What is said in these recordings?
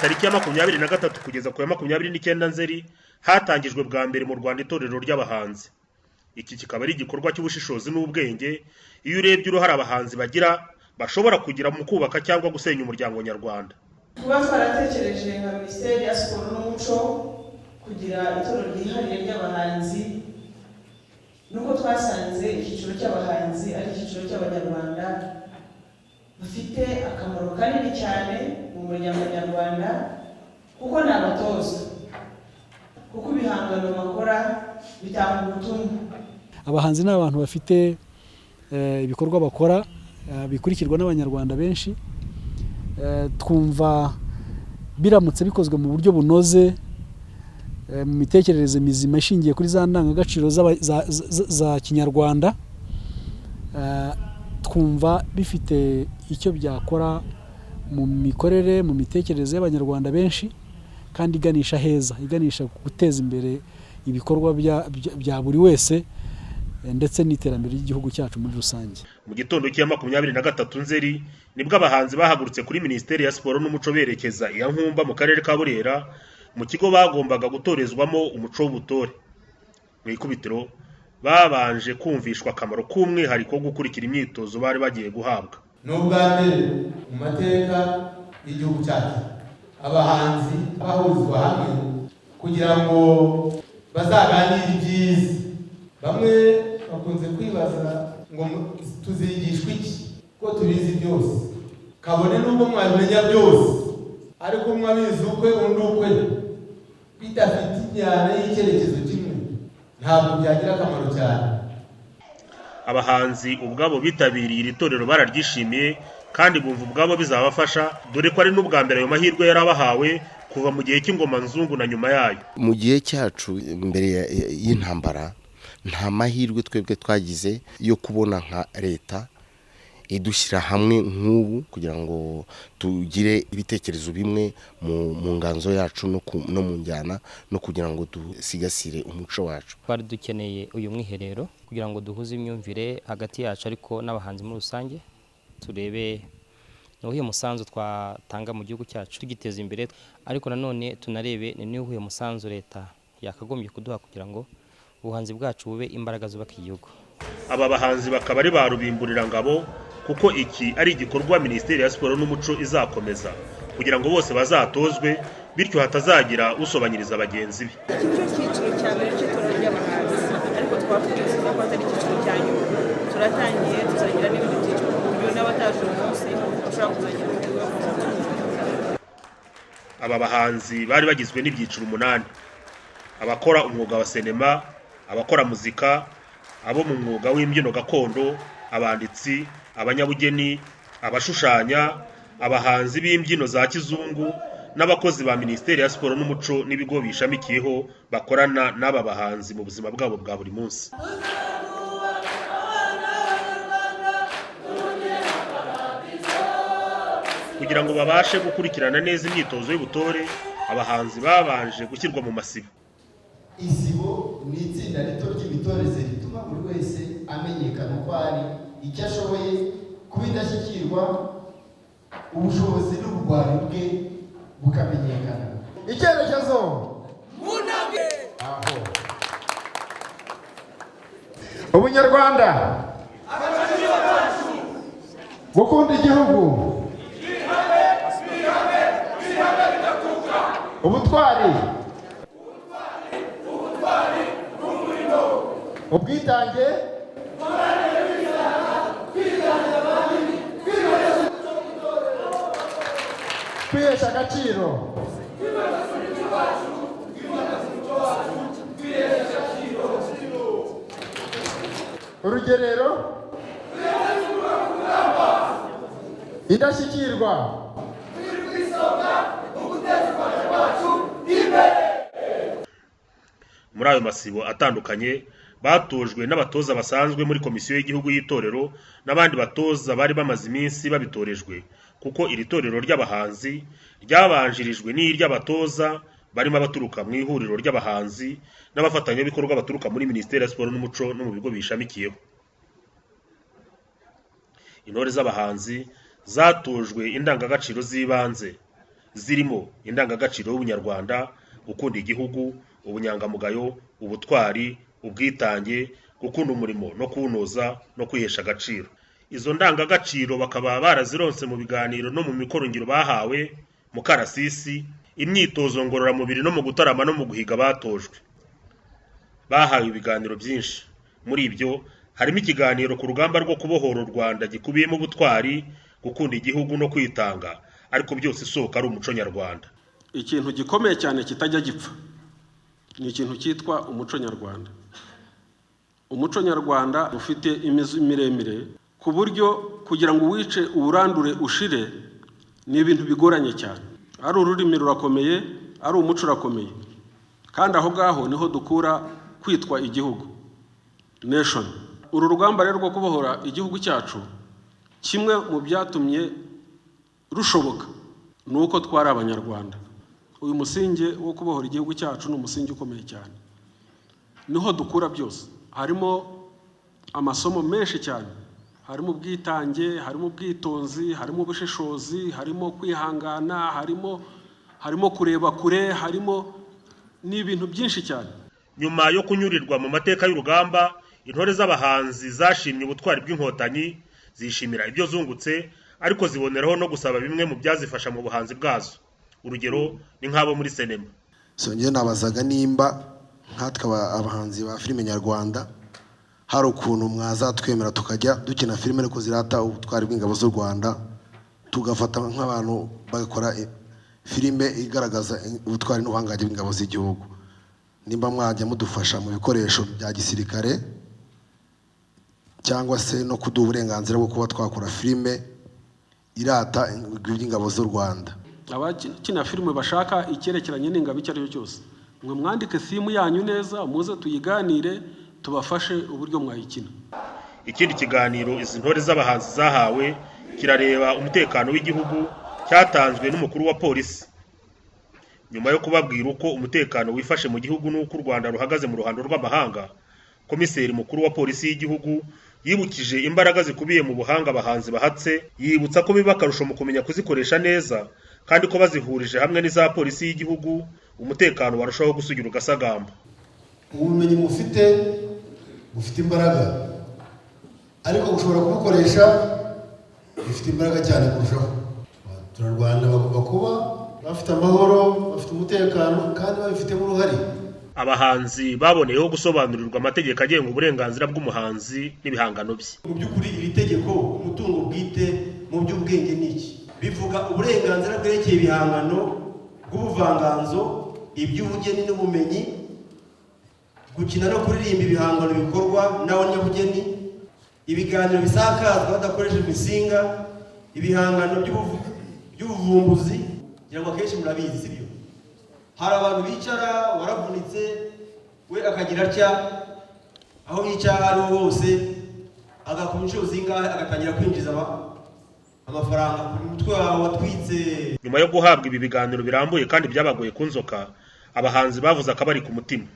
tariki ya 23 kugeza ku ya 29 Nzeri hatangijwe bwa mbere mu Rwanda itorero ry'abahanzi. Iki kikaba ari igikorwa cy'ubushishozi n'ubwenge iyo urebye uruhare abahanzi bagira bashobora kugira mu kubaka cyangwa gusenya umuryango nyarwanda. Kuba twaratekereje nka Minisiteri ya Siporo n'Umuco kugira itorero ryihariye ry'abahanzi nuko twasanze icyiciro cy'abahanzi ari icyiciro cy'abanyarwanda bafite akamaro kanini cyane mu muryango nyarwanda kuko ni abatoza, kuko ibihangano bakora bitanga ubutumwa. Abahanzi ni abantu bafite ibikorwa bakora bikurikirwa n'abanyarwanda benshi. Twumva biramutse bikozwe mu buryo bunoze mu mitekerereze mizima ishingiye kuri za ndangagaciro za kinyarwanda, twumva bifite icyo byakora mu mikorere mu mitekerereze y'abanyarwanda benshi kandi iganisha heza, iganisha guteza imbere ibikorwa bya buri wese ndetse n'iterambere ry'igihugu cyacu muri rusange. Mu gitondo cya 23 Nzeri nibwo abahanzi bahagurutse kuri Minisiteri ya Siporo n'Umuco berekeza iya Nkumba mu karere ka Burera mu kigo bagombaga gutorezwamo umuco w'ubutore. Mu ikubitiro babanje kumvishwa akamaro k'umwihariko wo gukurikira imyitozo bari bagiye guhabwa. N'ubwa mbere mu mateka y'igihugu cyacu abahanzi bahurizwa hamwe kugira ngo bazaganire ibyiza. Bamwe bakunze kwibaza ngo tuzigishwa iki ko tubizi byose, kabone n'ubwo mwabimenya byose ariko mwabizi ukwe undi ukwe bidafite injyana y'icyerekezo kimwe ntabwo byagira akamaro cyane. Abahanzi ubwabo bitabiriye iri torero bararyishimiye kandi bumva ubwabo bizabafasha, dore ko ari n'ubwa mbere ayo mahirwe yarabahawe kuva mu gihe cy'ingoma nzungu na nyuma yayo. Mu gihe cyacu mbere y'intambara nta mahirwe twebwe twagize yo kubona nka leta idushyira hamwe nk'ubu kugira ngo tugire ibitekerezo bimwe mu nganzo yacu no mu njyana no kugira ngo dusigasire umuco wacu. Twari dukeneye uyu mwiherero kugira ngo duhuze imyumvire hagati yacu ariko n'abahanzi muri rusange, turebe n'uyu musanzu twatanga mu gihugu cyacu tugiteza imbere, ariko nanone tunarebe ni uyu musanzu leta yakagombye kuduha kugira ngo ubuhanzi bwacu bube imbaraga zubaka igihugu. Aba bahanzi bakaba ari ba Rubimburira ngabo kuko iki ari igikorwa Minisiteri ya Siporo n'Umuco izakomeza kugira ngo bose bazatozwe bityo hatazagira usobanyiriza bagenzi be. Iki cyo cyiciro cya mbere cy'itorero ry'abahanzi ariko twavuze ko atari icyiciro cya nyuma. Turatangiye tuzagira n'ibindi byiciro ku buryo n'abataje uyu munsi bashobora kuzagira amahirwe yo kuzagira. Aba bahanzi bari bagizwe n'ibyiciro 8: abakora umwuga wa sinema, abakora muzika, abo mu mwuga w'imbyino gakondo, abanditsi, abanyabugeni, abashushanya, abahanzi b'imbyino za kizungu n'abakozi ba Minisiteri ya Siporo n'Umuco n'ibigo bishamikiyeho bakorana n'aba bahanzi mu buzima bwabo bwa buri munsi. Kugira ngo babashe gukurikirana neza imyitozo y'ubutore, abahanzi babanje gushyirwa mu masibo. Isibo ni itsinda rito ry'imitoreze rituma buri wese amenyekana ko ari icyo ashoboye, kuba indashyikirwa, ubushobozi n'ubugwari bwe bukamenyekana. Icyerekezo munabwe aho ubunyarwanda, gukunda igihugu, ubutwari, ubwitange, kwihesha agaciro, urugerero, indashyikirwa, muri ayo masibo atandukanye batojwe n'abatoza basanzwe muri komisiyo y'igihugu y'itorero n'abandi batoza bari bamaze iminsi babitorejwe, kuko iri torero ry'abahanzi ryabanjirijwe n'iry'abatoza barimo abaturuka mu ihuriro ry'abahanzi n'abafatanyabikorwa baturuka muri Minisiteri ya Siporo n'Umuco no mu bigo bishamikiyeho. Intore z'abahanzi zatojwe indangagaciro z'ibanze zirimo indangagaciro y'ubunyarwanda, gukunda igihugu, ubunyangamugayo, ubutwari, ubwitange, gukunda umurimo no kuwunoza no kwihesha agaciro. Izo ndangagaciro bakaba barazironse mu biganiro no mu mikorongiro bahawe mu karasisi, imyitozo ngororamubiri no mu gutarama no mu guhiga batojwe. Bahawe ibiganiro byinshi, muri ibyo harimo ikiganiro ku rugamba rwo kubohora u Rwanda gikubiyemo ubutwari, gukunda igihugu no kwitanga, ariko byose isoko ari umuco nyarwanda. Ikintu gikomeye cyane kitajya gipfa ni ikintu cyitwa umuco nyarwanda. Umuco nyarwanda ufite imizi miremire ku buryo kugira ngo wice uburandure ushire ni ibintu bigoranye cyane. Ari ururimi rurakomeye, ari umuco urakomeye, kandi aho ngaho niho dukura kwitwa igihugu, nation. Uru rugamba rero rwo kubohora igihugu cyacu, kimwe mu byatumye rushoboka ni uko twari abanyarwanda. Uyu musingi wo kubohora igihugu cyacu ni umusingi ukomeye cyane, niho dukura byose. Harimo amasomo menshi cyane, harimo ubwitange, harimo ubwitonzi, harimo ubushishozi, harimo kwihangana, harimo kureba kure, harimo n'ibintu byinshi cyane. Nyuma yo kunyurirwa mu mateka y'urugamba, intore z'abahanzi zashimye ubutwari bw'inkotanyi, zishimira ibyo zungutse, ariko ziboneraho no gusaba bimwe mu byazifasha mu buhanzi bwazo. Urugero ni nk'abo muri sinema. Njye nabazaga nimba nkatwe abahanzi ba filime nyarwanda hari ukuntu mwazatwemera tukajya dukina filime ariko zirata ubutwari bw'ingabo z'u Rwanda, tugafata nk'abantu bagakora filime igaragaza ubutwari n'ubuhangange bw'ingabo z'igihugu. Nimba mwajya mudufasha mu bikoresho bya gisirikare cyangwa se no kuduha uburenganzira bwo kuba twakora filime irata iby'ingabo z'u Rwanda. Abakina filime bashaka icyerekeranye n'ingabo icyo ari cyo cyose, mwe mwandike simu yanyu neza, muze tuyiganire, tubafashe uburyo mwayikina. Ikindi kiganiro izi ntore z'abahanzi zahawe kirareba umutekano w'igihugu, cyatanzwe n'umukuru wa polisi. Nyuma yo kubabwira uko umutekano wifashe mu gihugu n'uko u Rwanda ruhagaze mu ruhando rw'amahanga, komiseri mukuru wa polisi y'igihugu yibukije imbaraga zikubiye mu buhanga abahanzi bahatse, yibutsa ko biba akarusho mu kumenya kuzikoresha neza, kandi ko bazihurije hamwe n'iza polisi y'igihugu umutekano warushaho gusugira ugasagamba. Ubumenyi mufite imbaraga, ariko gushobora kubukoresha bifite imbaraga cyane kurushaho. Abaturarwanda bagomba kuba bafite amahoro, bafite umutekano, kandi babifitemo uruhare. Abahanzi baboneyeho gusobanurirwa amategeko agenga uburenganzira bw'umuhanzi n'ibihangano bye. Mu by'ukuri iri tegeko umutungo bwite mu by'ubwenge ni iki? Bivuga uburenganzira bwerekeye ibihangano bw'ubuvanganzo, iby'ubugeni n'ubumenyi, gukina no kuririmba ibihangano bikorwa n'abanyabugeni, ibiganiro bisakazwa badakoresheje imisinga, ibihangano by'ubuvumbuzi. Kugira ngo akenshi murabizi sibyo, hari abantu bicara waravunitse we akagira atya, aho yicara ariho hose agakora inshuro zingahe agatangira kwinjiza amafaranga ku mutwe wawe watwitse. Nyuma yo guhabwa ibi biganiro birambuye kandi byabagoye kunzoka, abahanzi bavuze akabari ku mutima.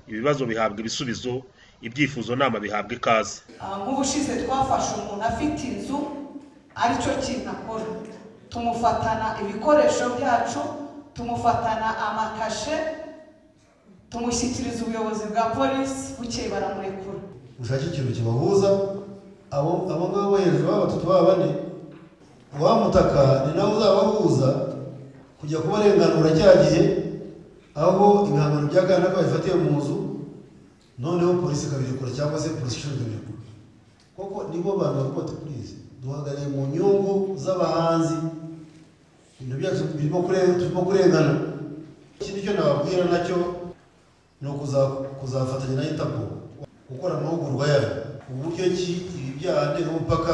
Ibibazo bihabwa ibisubizo, ibyifuzo nama bihabwa ikaze. Nk'ubushize twafashe umuntu afite inzu aricyo kintu akora, tumufatana ibikoresho byacu, tumufatana amakashe, tumushyikiriza ubuyobozi bwa polisi, bukeye baramurekura. Ushaka ikintu kibahuza, abo ngabo hejuru b'abatatu b'abane, uwamutaka ni nawe uzabahuza kujya kubarenganura cya gihe aho ibihangano by'akana babifatiye mu nzu, noneho polisi ikabirekura cyangwa se polisi ishinzwe ibirekura. Koko nibo bantu bavuga ati please duhagarariye mu nyungu z'abahanzi, ibintu byacu turimo kurengana. Ikindi cyo nababwira nacyo ni kuzafatanya na Interpol gukora amahugurwa yayo, uburyo ki ibi byaha ndengamupaka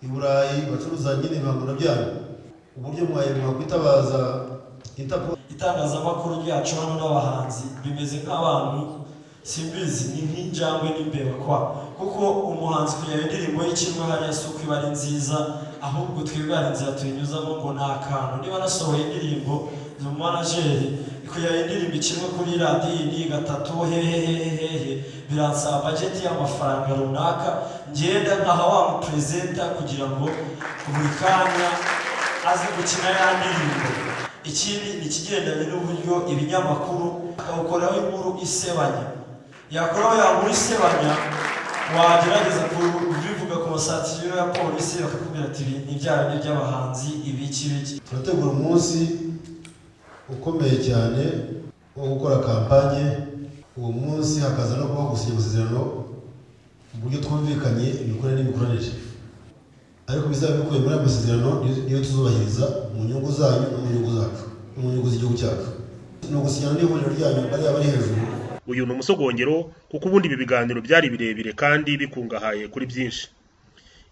i Burayi bacuruza nyine ibihangano byayo, uburyo mwakwitabaza Interpol. Itangazamakuru ryacu hano n'abahanzi bimeze nk'abantu simbizi, ni nk'injangwe n'imbeba kuko umuhanzi kugira indirimbo y'ikimwe hariya si uko iba ari nziza, ahubwo twebwe hari inzira tuyinyuzamo ngo ni akantu. Niba nasohoye indirimbo mu manageri kugira indirimbo ikimwe kuri radiyo ni gatatu hehehehehe, biransaba budget y'amafaranga runaka, ngenda nkaha wa mupresenta kugira ngo buri kanya azi gukina ya ndirimbo. Ikindi ni ikigendanye n'uburyo ibinyamakuru akawukoraho inkuru isebanya, yakoraho ya nkuru isebanya wagerageza kubivuga ku masatiro ya polisi bakakubwira ati ibi ni bya bindi by'abahanzi ibiki biki. Turategura umunsi ukomeye cyane wo gukora kampanye. Uwo munsi hakaza no kuba gusinya amasezerano mu buryo twumvikanye imikorere n'imikoranire, ariko bizaba bikubiye muri ayo masezerano niyo tuzubahiriza mu nyungu zanyu no mu nyungu zacu no mu nyungu z'igihugu cyacu. Ni ugusinyana n'ihuriro ryanyu bariya bari hejuru. Uyu ni umusogongero kuko ubundi ibi biganiro byari birebire kandi bikungahaye kuri byinshi.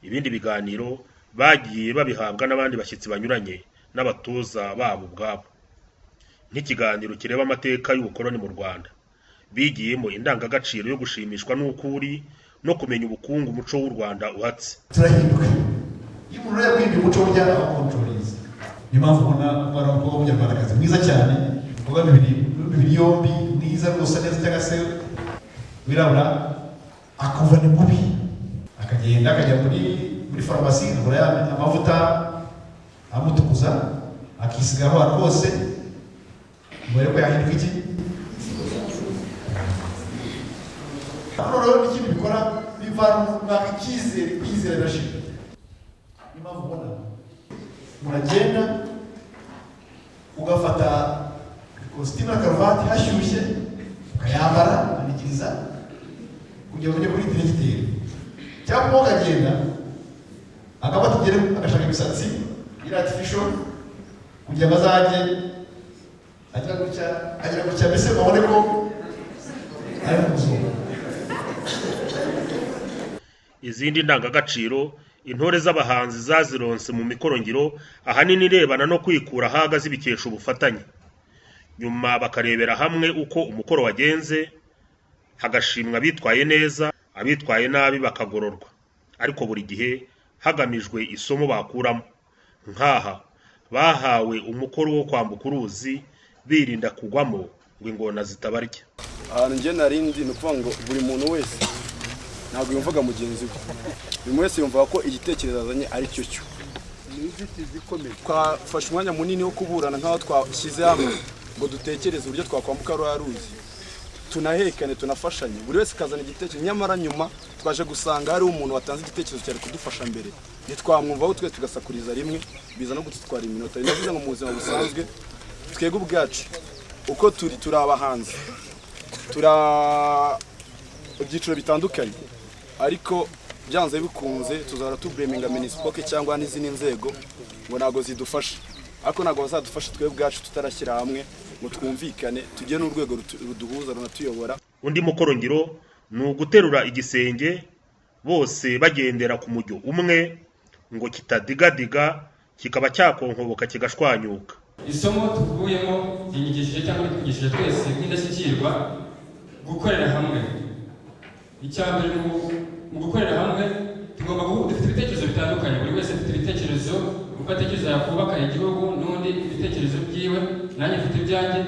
Ibindi biganiro bagiye babihabwa n'abandi bashyitsi banyuranye n'abatoza babo ubwabo. Nk'ikiganiro kireba amateka y'ubukoloni mu Rwanda, bigiyemo indangagaciro yo gushimishwa n'ukuri no kumenya ubukungu umuco w'u Rwanda uhatse. Turahinduka iyo umuntu yakwibye umuco w'ujyana abakontororiza. Niyo mpamvu ubona umwana w'umukobwa w'umunyarwandakazi mwiza cyane, umukobwa w'imibiri yombi mwiza rwose neza, cyangwa se wirabura, akuva ni mubi akagenda akajya muri farumasi agura amavuta amutukuza akisiga aho ari hose, mbere ko yahinduka iki. Noneho n'ikindi bikora bivana icyizere, kwizera birashira. Niyo mpamvu ubona muragenda ugafata ikositimu na karuvati hashyushye ukayambara ukanigiriza kugira ngo ujye kuri diregiteri, cyangwa ukagenda akaba tugere agashaka imisatsi y'artificial kugira ngo azajye agira gutya mbese babone ko ari umuzungu. Izindi ndangagaciro intore z'abahanzi zazironse mu mikorongiro ahanini irebana no kwikura haga zibikesha ubufatanye. Nyuma bakarebera hamwe uko umukoro wagenze, hagashimwa abitwaye neza, abitwaye nabi bakagororwa, ariko buri gihe hagamijwe isomo bakuramo. Nkaha bahawe umukoro wo kwambuka uruzi birinda kugwamo ngo ingona zitabarya. Ahantu nge narindi ni ukuvuga ngo buri muntu wese ntabwo yumvaga mugenzi we, buri wese yumvaga ko igitekerezo azanye ari cyo cyo. Ni inzitizi ikomeye. Twafashe umwanya munini wo kuburana nk'aho twashyize hamwe ngo dutekereze uburyo twakwambuka rwa ruzi, tunahekane, tunafashanye, buri wese kazana igitekerezo. Nyamara nyuma twaje gusanga hari umuntu watanze igitekerezo cyari kudufasha mbere, ntitwamwumvaho twese tugasakuriza rimwe, biza no gutwara iminota. Binavuze ngo mu buzima busanzwe twebwe ubwacu uko turi abahanzi, ibyiciro bitandukanye, ariko byanze bikunze tuzahora tubreminga Minispoke cyangwa n'izindi nzego ngo ntago zidufasha, ariko ntago bazadufasha twebwe ubwacu tutarashyira hamwe ngo twumvikane tujye n'urwego ruduhuza runatuyobora. Undi mukorongiro ni uguterura igisenge bose bagendera ku mujyo umwe ngo kitadigadiga kikaba cyakonkoboka kigashwanyuka. Isomo tuvuyemo ryigishije cyangwa twigishije twese nk'indashyikirwa gukorera hamwe. Icyambere mu gukorera hamwe tugomba dufite ibitekerezo bitandukanye, buri wese afite ibitekerezo uko atekereza yakubaka igihugu, n'undi ibitekerezo byiwe, nanjye mfite ibyanjye.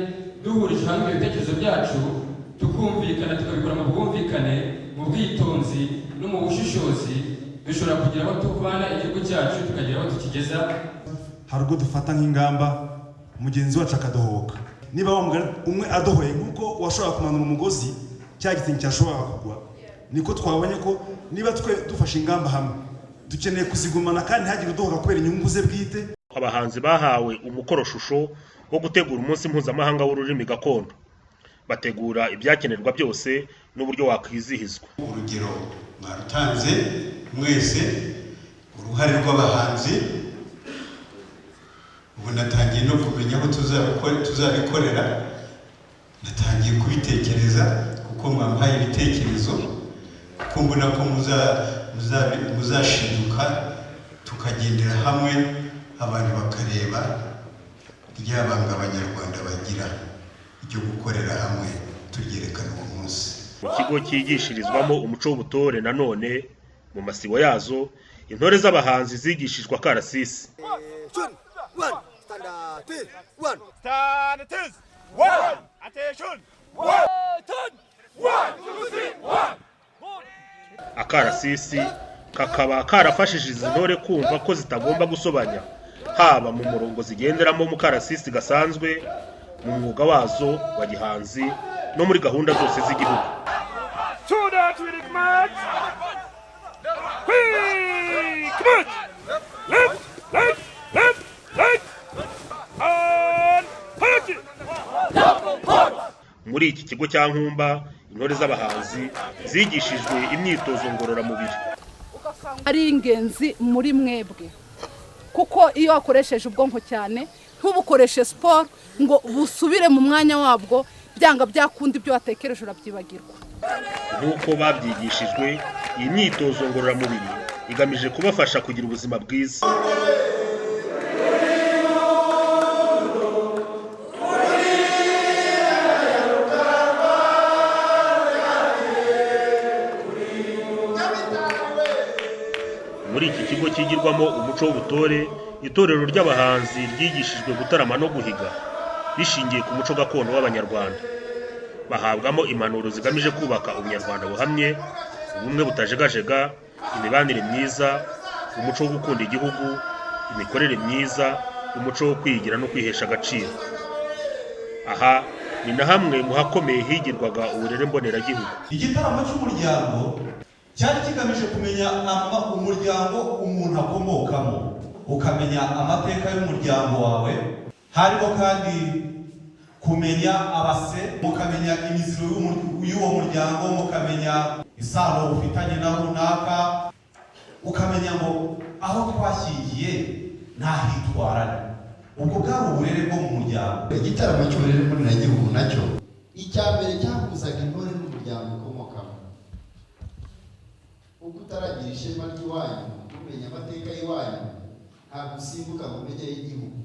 Duhurije hamwe ibitekerezo byacu tukumvikana, tukabikora mu bwumvikane, mu bwitonzi no mu bushishozi, bishobora kugira aho tuvana igihugu cyacu tukagira aho tukigeza. Hari ubwo dufata nk'ingamba mugenzi wacu akadohoka. Niba umwe adohoye nk'uko washobora kumanura umugozi cya gitenge cyashobora kugwa, niko twabonye ko niba twe dufashe ingamba hamwe dukeneye kuzigumana kandi ntihagire udohoka kubera inyungu ze bwite. Abahanzi bahawe umukoroshusho wo gutegura umunsi mpuzamahanga w'ururimi gakondo, bategura ibyakenerwa byose n'uburyo wakwizihizwa. Urugero mwarutanze mwese, uruhare rw'abahanzi, ubu natangiye no kumenya aho tuzabikorera, natangiye kubitekereza kuko mwampaye ibitekerezo, kuko mbona ko muzashinduka tukagendera hamwe, abantu bakareba ryabanga abanyarwanda bagira ryo gukorera hamwe, turyerekana uwo munsi. Ikigo cyigishirizwamo umuco w'ubutore nanone mu masibo yazo, intore z'abahanzi zigishishwa akarasisi. Akarasisi kakaba karafashije izi ntore kumva ko zitagomba gusobanya, haba mu murongo zigenderamo mu karasisi gasanzwe, mu mwuga wazo wa gihanzi no muri gahunda zose z'igihugu. Muri iki kigo cya Nkumba, intore z'abahanzi zigishijwe imyitozo ngororamubiri. Ari ingenzi muri mwebwe, kuko iyo wakoresheje ubwonko cyane ntubukoreshe siporo ngo busubire mu mwanya wabwo, byanga byakundi ibyo watekereje urabyibagirwa. Nk'uko babyigishijwe, iyi myitozo ngororamubiri igamije kubafasha kugira ubuzima bwiza. Muri iki kigo kigirwamo umuco w'ubutore, itorero ry'abahanzi ryigishijwe gutarama no guhiga bishingiye ku muco gakondo w'Abanyarwanda. Bahabwamo impanuro zigamije kubaka ubunyarwanda buhamye, ubumwe butajegajega, imibanire myiza, umuco wo gukunda igihugu, imikorere myiza, umuco wo kwigira no kwihesha agaciro. Aha ni na hamwe mu hakomeye higirwaga uburere mboneragihugu. Igitaramo cy'umuryango cyari kigamije kumenya umuryango umuntu akomokamo, ukamenya amateka y'umuryango wawe, harimo kandi kumenya abase, mukamenya imiziro y'uwo muryango, mukamenya isano ufitanye na runaka, ukamenya ngo aho twashyingiye ntahitwarane. Ubwo bwari uburere bwo mu muryango. Igitaramo cy'uburere mboneragihugu nacyo icya mbere cyahuzaga intore n'umuryango ukomokamo. Uko utaragira ishema ry'iwanyu, umenya amateka y'iwanyu, ntabwo usimbuka mu ntege y'igihugu.